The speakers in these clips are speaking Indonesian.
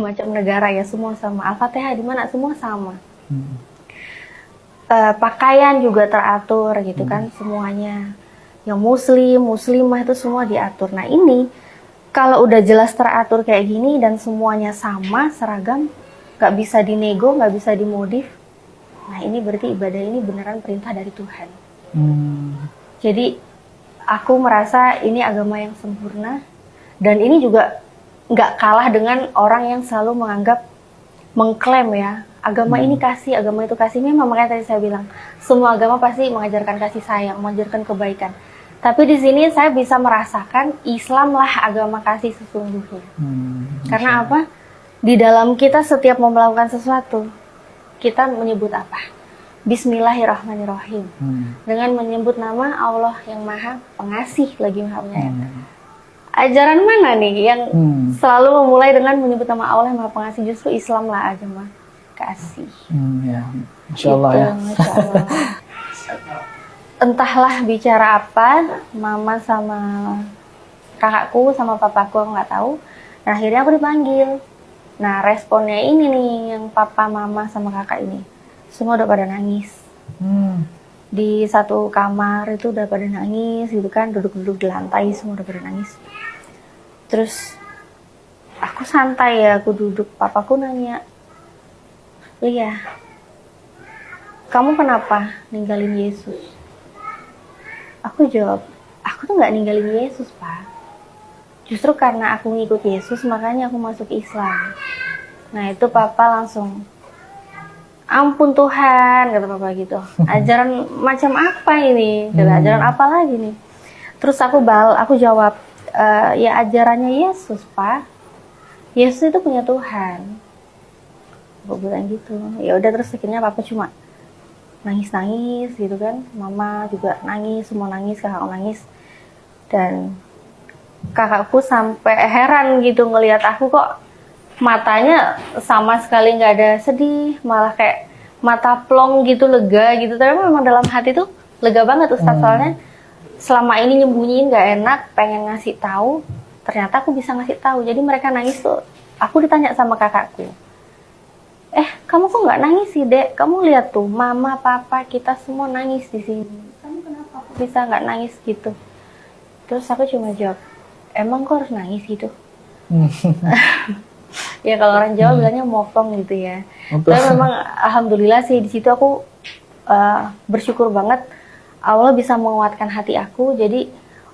macam negara ya, semua sama. Al-Fatihah di mana semua sama. Pakaian juga teratur gitu kan, semuanya. Yang muslim, muslimah itu semua diatur. Nah ini kalau udah jelas teratur kayak gini dan semuanya sama, seragam, nggak bisa dinego, nggak bisa dimodif. Nah ini berarti ibadah ini beneran perintah dari Tuhan. Jadi aku merasa ini agama yang sempurna. Dan ini juga nggak kalah dengan orang yang selalu menganggap, mengklaim ya, agama ini kasih, agama itu kasih. Memang makanya tadi saya bilang, semua agama pasti mengajarkan kasih sayang, mengajarkan kebaikan. Tapi di sini saya bisa merasakan Islamlah agama kasih sesungguhnya. Karena apa? Di dalam kita setiap mau melakukan sesuatu, kita menyebut apa? Bismillahirrahmanirrahim. Dengan menyebut nama Allah yang Maha Pengasih lagi Maha Penyayang. Ajaran mana nih yang selalu memulai dengan menyebut nama Allah yang Maha Pengasih? Justru Islamlah agama kasih. Ya, Masya Allah ya. Masya Allah. Entahlah bicara apa, mama sama kakakku sama papaku, aku nggak tahu. Nah, akhirnya aku dipanggil. Nah, responnya ini nih, yang papa, mama sama kakak ini, semua udah pada nangis. Di satu kamar itu udah pada nangis gitu kan, duduk-duduk di lantai semua udah pada nangis. Terus aku santai ya, aku duduk, papaku nanya, "Lia, kamu kenapa ninggalin Yesus?" Aku jawab, aku tuh nggak ninggalin Yesus, Pak. Justru karena aku ngikut Yesus, makanya aku masuk Islam. Nah itu papa langsung, ampun Tuhan, kata papa gitu. Ajaran macam apa ini? Kata, ajaran apa lagi nih? Terus aku jawab, ya ajarannya Yesus, Pak. Yesus itu punya Tuhan. Aku bilang gitu. Ya udah, terus akhirnya papa cuma nangis-nangis gitu kan, mama juga nangis, semua nangis, kakak nangis, dan kakakku sampai heran gitu ngelihat aku kok matanya sama sekali nggak ada sedih, malah kayak mata plong gitu, lega gitu. Tapi memang dalam hati tuh lega banget Ustadz, soalnya selama ini nyembunyiin nggak enak, pengen ngasih tahu, ternyata aku bisa ngasih tahu. Jadi mereka nangis tuh, aku ditanya sama kakakku, kamu kok nggak nangis sih, Dek? Kamu lihat tuh, mama, papa, kita semua nangis di sini. Kamu kenapa bisa nggak nangis gitu? Terus aku cuma jawab, emang kok harus nangis gitu? Ya kalau orang Jawa bilangnya mokong gitu ya. Tapi memang alhamdulillah sih di situ aku bersyukur banget Allah bisa menguatkan hati aku. Jadi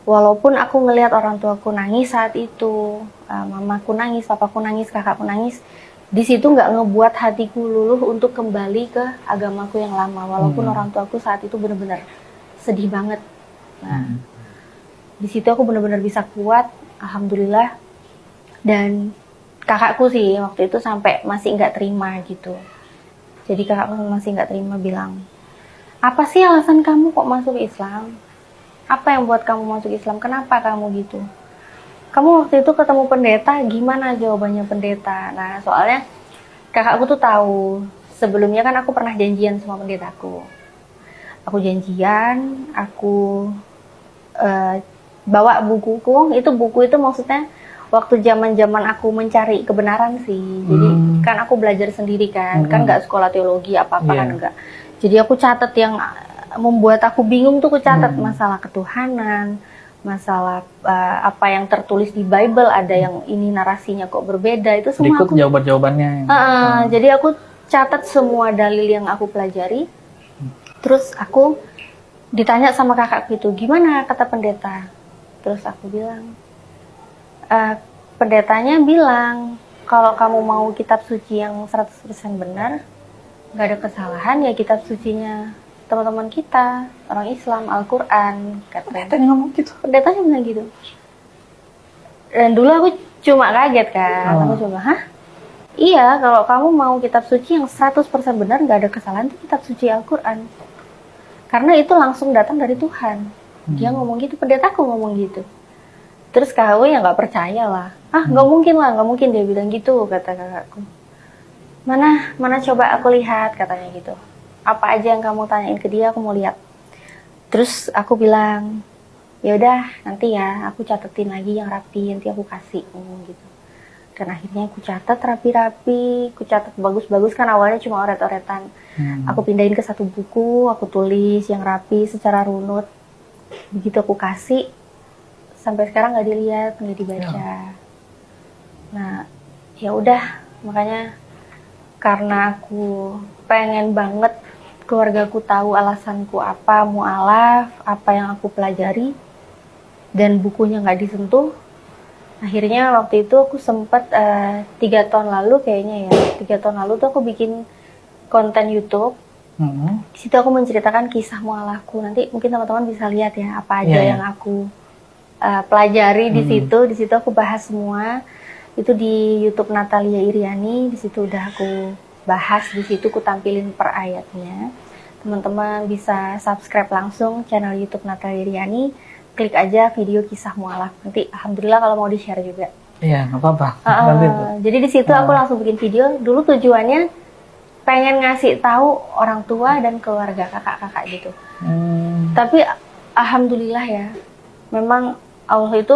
walaupun aku ngelihat orang tuaku nangis saat itu, mamaku nangis, papaku nangis, kakakku nangis, di situ nggak ngebuat hatiku luluh untuk kembali ke agamaku yang lama, walaupun orang tuaku saat itu benar-benar sedih banget. Nah, di situ aku benar-benar bisa kuat, alhamdulillah. Dan kakakku sih waktu itu sampai masih nggak terima gitu. Jadi kakakku masih nggak terima, bilang, apa sih alasan kamu kok masuk Islam? Apa yang buat kamu masuk Islam? Kenapa kamu gitu? Kamu waktu itu ketemu pendeta, gimana jawabannya pendeta? Nah, soalnya kakakku tuh tahu, sebelumnya kan aku pernah janjian sama pendetaku. Aku janjian, aku bawa bukuku, buku itu maksudnya waktu zaman aku mencari kebenaran sih. Jadi kan aku belajar sendiri kan nggak sekolah teologi apa-apa kan enggak. Jadi aku catat yang membuat aku bingung tuh, aku catat masalah ketuhanan, masalah apa yang tertulis di Bible, ada yang ini narasinya kok berbeda, itu semua ikut jawaban-jawabannya. Jadi aku catat semua dalil yang aku pelajari. Terus aku ditanya sama kakak gitu, gimana kata pendeta? Terus aku bilang, pendetanya bilang kalau kamu mau kitab suci yang 100% benar, nggak ada kesalahan, ya kitab sucinya teman-teman kita, orang Islam, Al-Quran, katanya. Pendetanya ngomong gitu? Pendetanya bilang gitu. Dan dulu aku cuma kaget kan, aku cuma, hah? Iya, kalau kamu mau kitab suci yang 100% benar, nggak ada kesalahan, itu kitab suci Al-Quran. Karena itu langsung datang dari Tuhan. Dia ngomong gitu, pendetaku ngomong gitu. Terus kakakku ya nggak percaya lah. Nggak mungkin lah, nggak mungkin dia bilang gitu, kata kakakku. Mana coba aku lihat, katanya gitu. Apa aja yang kamu tanyain ke dia, aku mau lihat. Terus aku bilang, ya udah nanti ya aku catetin lagi yang rapi, nanti aku kasih gitu. Dan akhirnya aku catat rapi-rapi, aku catat bagus-bagus, kan awalnya cuma oret-oretan. Aku pindahin ke satu buku, aku tulis yang rapi secara runut. Begitu aku kasih, sampai sekarang nggak dilihat, nggak dibaca. Nah, ya udah, makanya karena aku pengen banget keluargaku tahu alasanku apa mualaf, apa yang aku pelajari, dan bukunya nggak disentuh. Akhirnya waktu itu aku sempat 3 tahun lalu kayaknya ya, 3 tahun lalu tuh aku bikin konten YouTube. Di situ aku menceritakan kisah mualafku. Nanti mungkin teman-teman bisa lihat ya apa aja yang aku pelajari di situ. Di situ aku bahas semua. Itu di YouTube Natalia Iriani. Di situ udah aku bahas, di situ aku tampilin per ayatnya. Teman-teman bisa subscribe langsung channel YouTube Natalia Iriani. Klik aja video kisah mualaf. Nanti alhamdulillah kalau mau di-share juga. Iya, nggak apa-apa. Jadi di situ aku langsung bikin video. Dulu tujuannya pengen ngasih tahu orang tua dan keluarga kakak-kakak gitu. Tapi alhamdulillah ya, memang Allah itu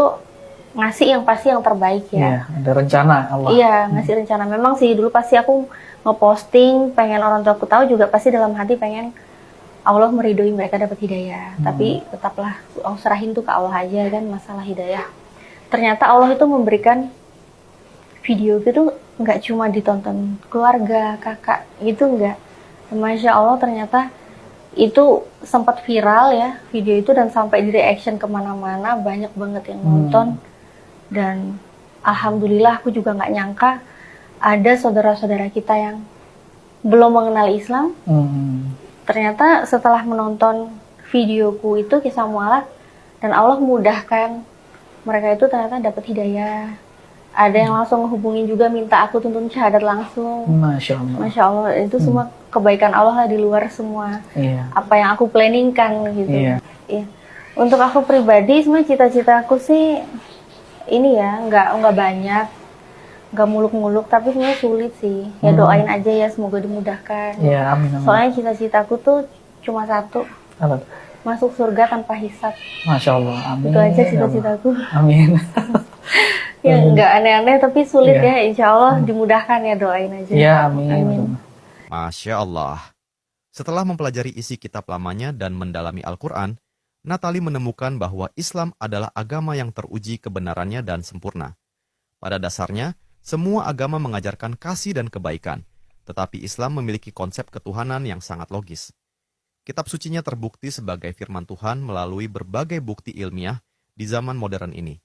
ngasih yang pasti yang terbaik ya. Iya, ada rencana Allah. Iya, ngasih rencana. Memang sih dulu pasti aku ngeposting, pengen orang tua aku tahu, juga pasti dalam hati pengen Allah meridhoi mereka dapat hidayah. Tapi tetaplah aku serahin tuh ke Allah aja kan masalah hidayah. Ternyata Allah itu memberikan video itu nggak cuma ditonton keluarga, kakak gitu, nggak. Masya Allah, ternyata itu sempat viral ya video itu, dan sampai di reaction kemana-mana, banyak banget yang nonton. Dan alhamdulillah aku juga nggak nyangka ada saudara-saudara kita yang belum mengenal Islam. Ternyata setelah menonton videoku itu kisah mualaf, dan Allah mudahkan mereka itu ternyata dapat hidayah. Ada yang langsung hubungin juga, minta aku tuntun syahadat langsung. Masya Allah. Masya Allah, itu semua kebaikan Allah lah, di luar semua apa yang aku planningkan gitu. Iya. Untuk aku pribadi, sebenarnya cita-citaku sih ini ya, nggak banyak, nggak muluk-muluk, tapi sebenarnya sulit sih. Ya doain aja ya, semoga dimudahkan. Iya, amin, amin. Soalnya cita-citaku tuh cuma satu, Apa? masuk surga tanpa hisab. Masya Allah, amin. Itu aja cita-citaku. Amin. Ya nggak aneh-aneh, tapi sulit ya. Insya Allah dimudahkan ya, doain aja. Iya, amin. Masya Allah. Setelah mempelajari isi kitab lamanya dan mendalami Al-Quran, Natali menemukan bahwa Islam adalah agama yang teruji kebenarannya dan sempurna. Pada dasarnya, semua agama mengajarkan kasih dan kebaikan, tetapi Islam memiliki konsep ketuhanan yang sangat logis. Kitab sucinya terbukti sebagai firman Tuhan melalui berbagai bukti ilmiah di zaman modern ini.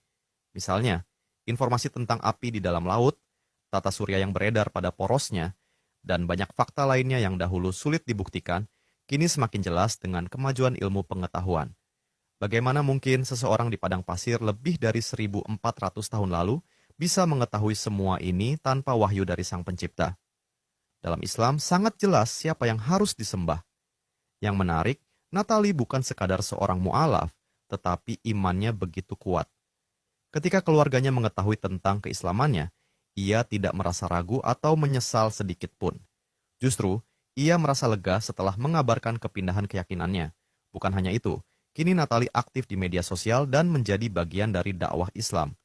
Misalnya, informasi tentang api di dalam laut, tata surya yang beredar pada porosnya, dan banyak fakta lainnya yang dahulu sulit dibuktikan, kini semakin jelas dengan kemajuan ilmu pengetahuan. Bagaimana mungkin seseorang di padang pasir lebih dari 1400 tahun lalu bisa mengetahui semua ini tanpa wahyu dari Sang Pencipta? Dalam Islam sangat jelas siapa yang harus disembah. Yang menarik, Natali bukan sekadar seorang mu'alaf, tetapi imannya begitu kuat. Ketika keluarganya mengetahui tentang keislamannya, ia tidak merasa ragu atau menyesal sedikit pun. Justru, ia merasa lega setelah mengabarkan kepindahan keyakinannya. Bukan hanya itu, kini Natali aktif di media sosial dan menjadi bagian dari dakwah Islam.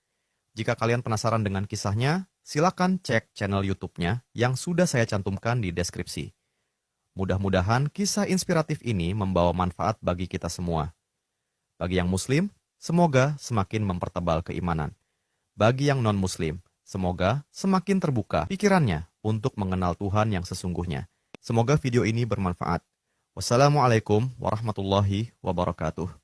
Jika kalian penasaran dengan kisahnya, silakan cek channel YouTube-nya yang sudah saya cantumkan di deskripsi. Mudah-mudahan kisah inspiratif ini membawa manfaat bagi kita semua. Bagi yang Muslim, semoga semakin mempertebal keimanan. Bagi yang non-Muslim, semoga semakin terbuka pikirannya untuk mengenal Tuhan yang sesungguhnya. Semoga video ini bermanfaat. Wassalamualaikum warahmatullahi wabarakatuh.